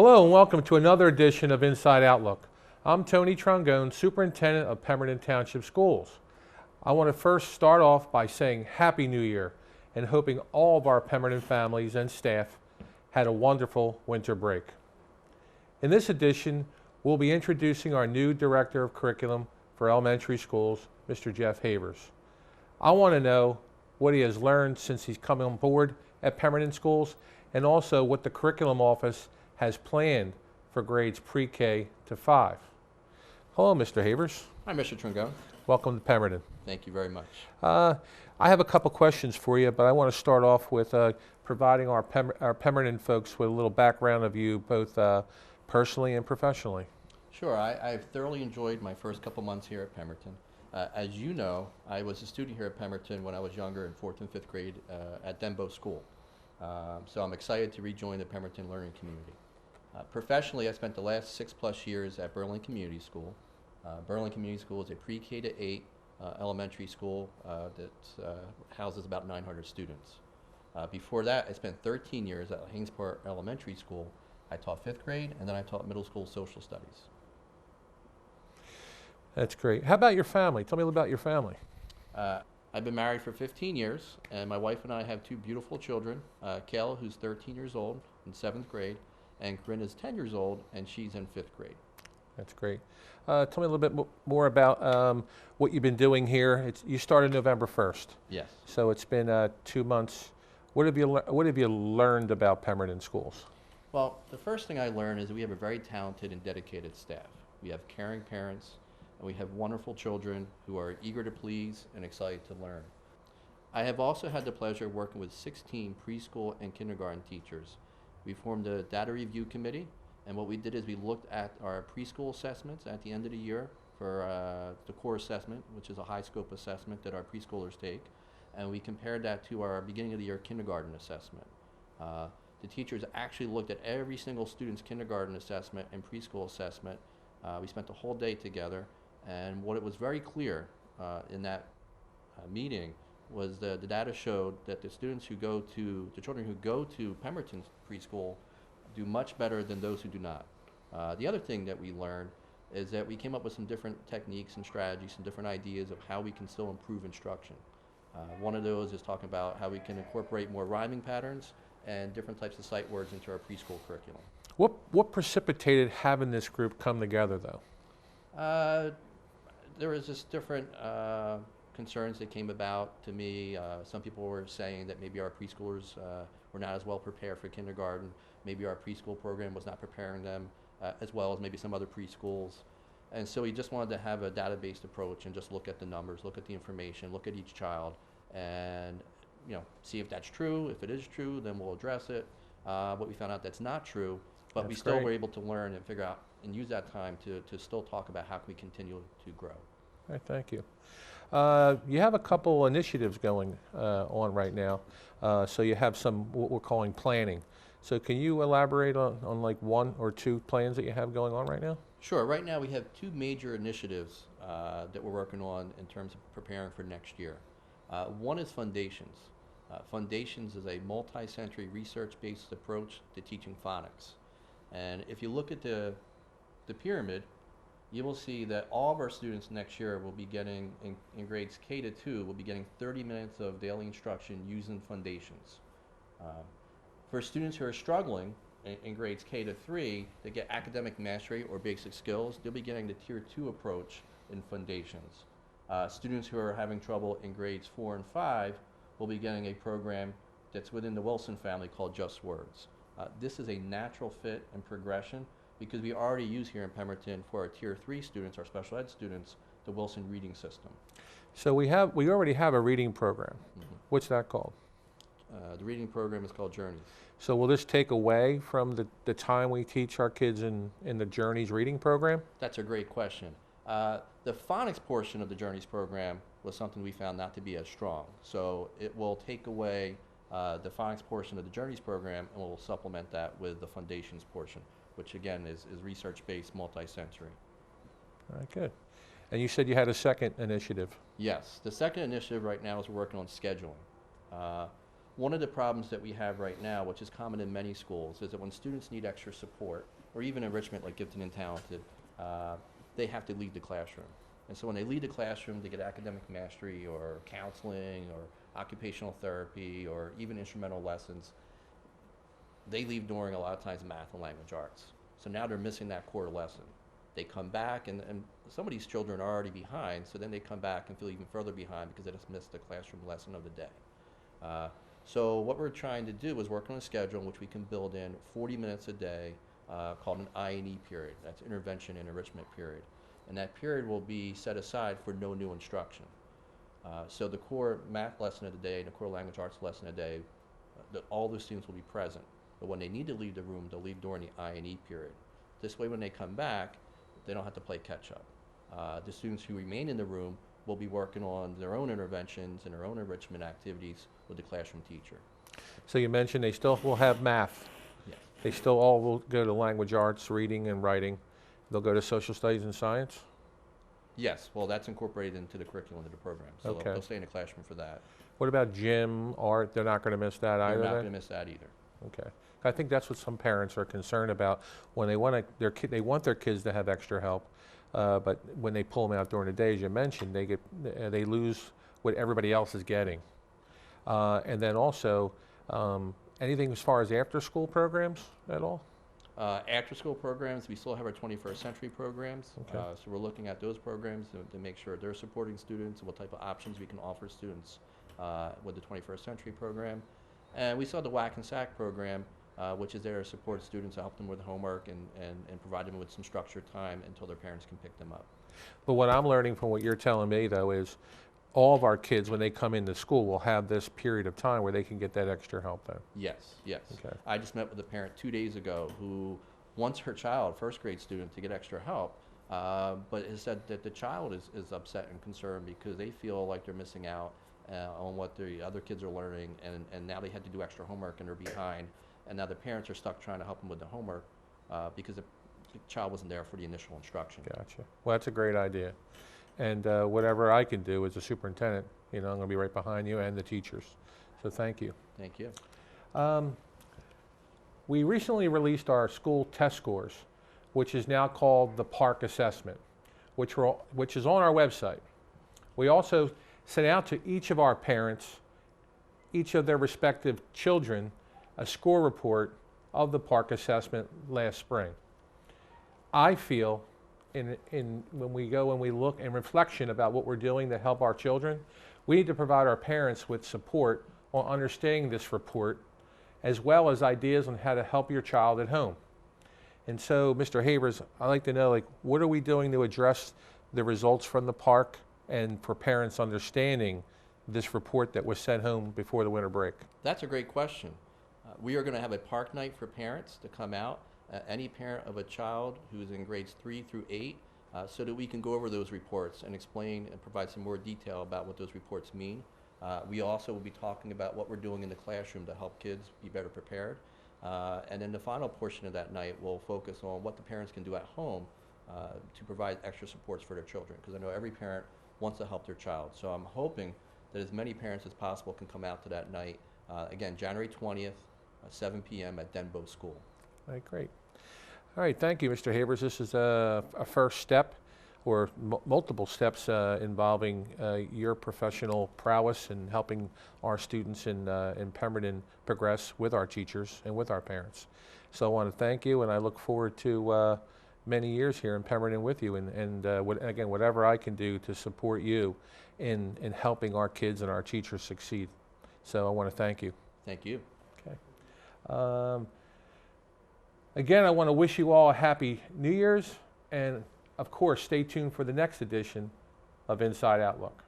Hello and welcome to another edition of Inside Outlook. I'm Tony Trongone, Superintendent of Pemberton Township Schools. I want to first start off by saying Happy New Year and hoping all of our Pemberton families and staff had a wonderful winter break. In this edition, we'll be introducing our new Director of Curriculum for Elementary Schools, Mr. Jeff Havers. I want to know what he has learned since he's come on board at Pemberton Schools and also what the Curriculum Office has planned for grades pre-K to 5. Hello, Mr. Havers. Hi, Mr. Trongone. Welcome to Pemberton. Thank you very much. I have a couple questions for you, but I want to start off with providing our Pemberton folks with a little background of you, both personally and professionally. Sure, I've thoroughly enjoyed my first couple months here at Pemberton. As you know, I was a student here at Pemberton when I was younger in 4th and 5th grade at Denbo School. So I'm excited to rejoin the Pemberton learning community. Professionally, I spent the last 6+ years at Berlin Community School. Berlin Community School is a pre-K to 8 elementary school that houses about 900 students. Before that, I spent 13 years at Hainesport Elementary School. I taught 5th grade, and then I taught middle school social studies. That's great. How about your family? Tell me a little about your family. I've been married for 15 years, and my wife and I have 2 beautiful children, Kayla, who's 13 years old in 7th grade, and Corinne is 10 years old, and she's in 5th grade. That's great. Tell me a little bit more about what you've been doing here. You started November 1st. Yes. So it's been 2 months. What have you learned about Pemberton Schools? Well, the first thing I learned is that we have a very talented and dedicated staff. We have caring parents, and we have wonderful children who are eager to please and excited to learn. I have also had the pleasure of working with 16 preschool and kindergarten teachers. We formed a data review committee, and what we did is we looked at our preschool assessments at the end of the year for the core assessment, which is a high scope assessment that our preschoolers take, and we compared that to our beginning of the year kindergarten assessment. The teachers actually looked at every single student's kindergarten assessment and preschool assessment. We spent the whole day together, and what it was very clear in that meeting was the data showed that the children who go to Pemberton preschool do much better than those who do not. The other thing that we learned is that we came up with some different techniques and strategies, some different ideas of how we can still improve instruction. One of those is talking about how we can incorporate more rhyming patterns and different types of sight words into our preschool curriculum. What precipitated having this group come together, though? There was just different concerns that came about to me. Some people were saying that maybe our preschoolers were not as well prepared for kindergarten. Maybe our preschool program was not preparing them as well as maybe some other preschools. And so we just wanted to have a data-based approach and just look at the numbers, look at the information, look at each child, and see if that's true. If it is true, then we'll address it. But we found out that's not true, but we still were able to learn and figure out and use that time to still talk about how can we continue to grow. All right, thank you. You have a couple initiatives going on right now. So you have some what we're calling planning. So can you elaborate on like 1 or 2 plans that you have going on right now? Sure. Right now we have 2 major initiatives that we're working on in terms of preparing for next year. One is Foundations. Foundations is a multi-sensory research-based approach to teaching phonics. And if you look at the pyramid, you will see that all of our students next year will be getting, in grades K to 2, will be getting 30 minutes of daily instruction using Foundations. For students who are struggling in grades K to 3 to get academic mastery or basic skills, they'll be getting the Tier 2 approach in Foundations. Students who are having trouble in grades 4 and 5 will be getting a program that's within the Wilson family called Just Words. This is a natural fit and progression because we already use here in Pemberton for our Tier 3 students, our special ed students, the Wilson reading system. So we already have a reading program. Mm-hmm. What's that called? The reading program is called Journeys. So will this take away from the time we teach our kids in the Journeys reading program? That's a great question. The phonics portion of the Journeys program was something we found not to be as strong. So it will take away the phonics portion of the Journeys program, and we'll supplement that with the Foundations portion, which again is research-based, multi-sensory. All right, good. And you said you had a second initiative. Yes. The second initiative right now is we're working on scheduling. One of the problems that we have right now, which is common in many schools, is that when students need extra support, or even enrichment like gifted and talented, they have to leave the classroom. And so when they leave the classroom to get academic mastery or counseling or occupational therapy or even instrumental lessons, they leave during a lot of times math and language arts. So now they're missing that core lesson. They come back, and some of these children are already behind, so then they come back and feel even further behind because they just missed the classroom lesson of the day. So what we're trying to do is work on a schedule in which we can build in 40 minutes a day called an I&E period. That's intervention and enrichment period. And that period will be set aside for no new instruction. So the core math lesson of the day and the core language arts lesson of the day, all the students will be present. But when they need to leave the room, they'll leave during the I&E period. This way when they come back, they don't have to play catch up. The students who remain in the room will be working on their own interventions and their own enrichment activities with the classroom teacher. So you mentioned they still will have math. Yes. They still all will go to language arts, reading and writing. They'll go to social studies and science? Yes, well that's incorporated into the curriculum of the program. So Okay. they'll stay in the classroom for that. What about gym, art? They're not going to miss that either? They're not then? going to miss that either. Okay. I think that's what some parents are concerned about when they want they want their kids to have extra help, but when they pull them out during the day, as you mentioned, they lose what everybody else is getting. And then also, anything as far as after-school programs at all? After-school programs, we still have our 21st century programs. Okay. So we're looking at those programs to make sure they're supporting students and what type of options we can offer students with the 21st century program. And we still have the WAC and SAC program, which is there to support students, to help them with homework and provide them with some structured time until their parents can pick them up. But what I'm learning from what you're telling me, though, is all of our kids, when they come into school, will have this period of time where they can get that extra help then. Yes, yes. Okay. I just met with a parent 2 days ago who wants her child, first grade student, to get extra help, but has said that the child is upset and concerned because they feel like they're missing out on what the other kids are learning, and now they had to do extra homework and they're behind, and now the parents are stuck trying to help them with the homework because the child wasn't there for the initial instruction. Gotcha. Well, that's a great idea. And whatever I can do as a superintendent, I'm going to be right behind you and the teachers. So thank you. Thank you. We recently released our school test scores, which is now called the PARC assessment, which is on our website. We also sent out to each of our parents, each of their respective children, a score report of the PARC assessment last spring. I feel when we look in reflection about what we're doing to help our children, we need to provide our parents with support on understanding this report, as well as ideas on how to help your child at home. And so, Mr. Havers, I'd like to know, what are we doing to address the results from the PARC and for parents understanding this report that was sent home before the winter break? That's a great question. We are going to have a PARC night for parents to come out. Any parent of a child who's in grades 3 through 8, so that we can go over those reports and explain and provide some more detail about what those reports mean. We also will be talking about what we're doing in the classroom to help kids be better prepared. And then the final portion of that night will focus on what the parents can do at home to provide extra supports for their children, because I know every parent wants to help their child. So I'm hoping that as many parents as possible can come out to that night. Again, January 20th, 7 p.m. at Denbo School. All right, great. All right, thank you, Mr. Havers. This is a first step, or multiple steps involving your professional prowess in helping our students in Pemberton progress with our teachers and with our parents. So I want to thank you, and I look forward to many years here in Pemberton with you, and again, whatever I can do to support you in helping our kids and our teachers succeed. So I want to thank you. Thank you. Okay. Again, I want to wish you all a happy New Year's, and of course, stay tuned for the next edition of Inside Outlook.